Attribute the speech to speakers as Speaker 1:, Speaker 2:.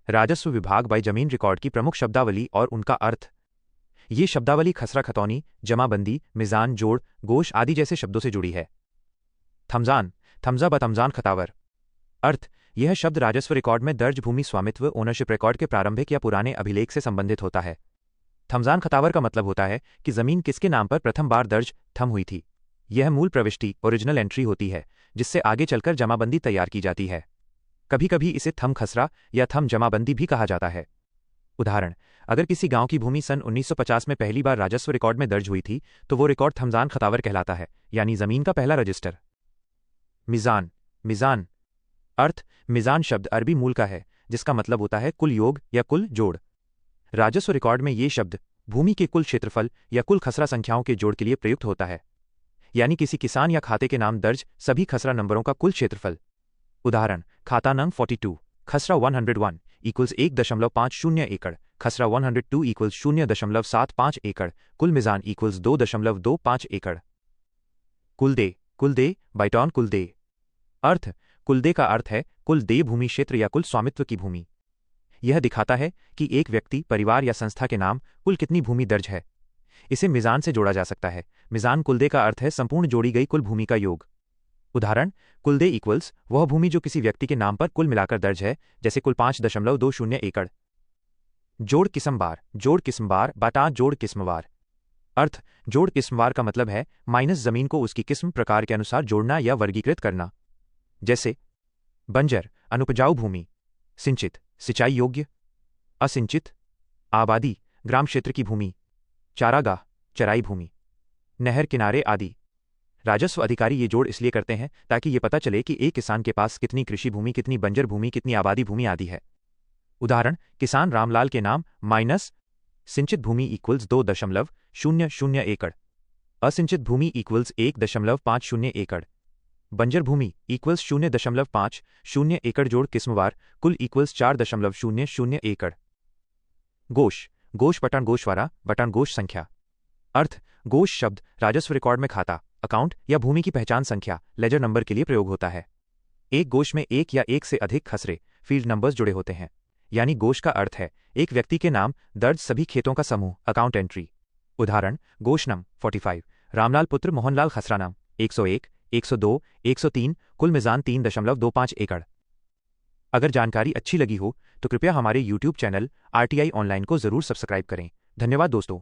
Speaker 1: राजस्व विभाग बाई जमीन रिकॉर्ड की प्रमुख शब्दावली और उनका अर्थ। ये शब्दावली खसरा खतौनी, जमाबंदी, मिजान, जोड़, गोश आदि जैसे शब्दों से जुड़ी है। थमजान, थमजा ब तमजान खतावर। अर्थ, यह शब्द राजस्व रिकॉर्ड में दर्ज भूमि स्वामित्व ओनरशिप रिकॉर्ड के प्रारंभिक या पुराने अभिलेख से संबंधित होता है। थमजान खतावर का मतलब होता है कि जमीन किसके नाम पर प्रथम बार दर्ज थम हुई थी। यह मूल प्रविष्टि ओरिजिनल एंट्री होती है, जिससे आगे चलकर जमाबंदी तैयार की जाती है। कभी कभी इसे थम खसरा या थम जमाबंदी भी कहा जाता है। उदाहरण, अगर किसी गांव की भूमि सन 1950 में पहली बार राजस्व रिकॉर्ड में दर्ज हुई थी तो वो रिकॉर्ड थमजान खतावर कहलाता है, यानी जमीन का पहला रजिस्टर। मिजान, मिजान। अर्थ, मिजान शब्द अरबी मूल का है, जिसका मतलब होता है कुल योग या कुल जोड़। राजस्व रिकॉर्ड में ये शब्द भूमि के कुल क्षेत्रफल या कुल खसरा संख्याओं के जोड़ के लिए प्रयुक्त होता है, यानी किसी किसान या खाते के नाम दर्ज सभी खसरा नंबरों का कुल क्षेत्रफल। उदाहरण, खाता नंग 42, खसरा 101 इक्वल्स 1.50 एकड़, खसरा 102 इक्वल्स 0.75 एकड़, कुल मिजान इक्वल्स 2.25 एकड़। कुलदे, कुलदे बाइटॉन कुलदे। अर्थ, कुलदे का अर्थ है कुल देय भूमि क्षेत्र या कुल स्वामित्व की भूमि। यह दिखाता है कि एक व्यक्ति, परिवार या संस्था के नाम कुल कितनी भूमि दर्ज है। इसे मिजान से जोड़ा जा सकता है। मिजान कुलदे का अर्थ है संपूर्ण जोड़ी गई कुल भूमि का योग। उदाहरण, कुलदे इक्वल्स वह भूमि जो किसी व्यक्ति के नाम पर कुल मिलाकर दर्ज है, जैसे कुल 5.20 एकड़। जोड़ किस्मवार, जोड़ किस्मवार बाटा जोड़ किस्मवार। अर्थ, जोड़ किस्मवार का मतलब है माइनस जमीन को उसकी किस्म प्रकार के अनुसार जोड़ना या वर्गीकृत करना। जैसे बंजर अनुपजाऊ भूमि, सिंचित सिंचाई योग्य, असिंचित आबादी ग्राम क्षेत्र की भूमि, चारागाह चराई भूमि, नहर किनारे आदि। राजस्व अधिकारी ये जोड़ इसलिए करते हैं ताकि ये पता चले कि एक किसान के पास कितनी कृषि भूमि, कितनी बंजर भूमि, कितनी आबादी भूमि आदि है। उदाहरण, किसान रामलाल के नाम माइनस सिंचित भूमि इक्वल्स 2.00 एकड़, असिंचित भूमि इक्वल्स 1.50 एकड़, बंजर भूमि इक्वल्स 0.50 एकड़ जोड़ किस्मवार कुल इक्वल्स 4.00 एकड़। गोश, गोश बटन गोशवारा बटन गोश संख्या। अर्थ, गोश शब्द राजस्व रिकॉर्ड में खाता, अकाउंट या भूमि की पहचान संख्या लेजर नंबर के लिए प्रयोग होता है। एक गोश में एक या एक से अधिक खसरे फील्ड नंबर्स जुड़े होते हैं, यानी गोश का अर्थ है एक व्यक्ति के नाम दर्ज सभी खेतों का समूह, अकाउंट एंट्री। उदाहरण, गोश नम 45, रामलाल पुत्र मोहनलाल खसरा नाम 101, 102, 103, कुल मिजान 3.25 एकड़। अगर जानकारी अच्छी लगी हो तो कृपया हमारे YouTube चैनल RTI ऑनलाइन को जरूर सब्सक्राइब करें। धन्यवाद दोस्तों।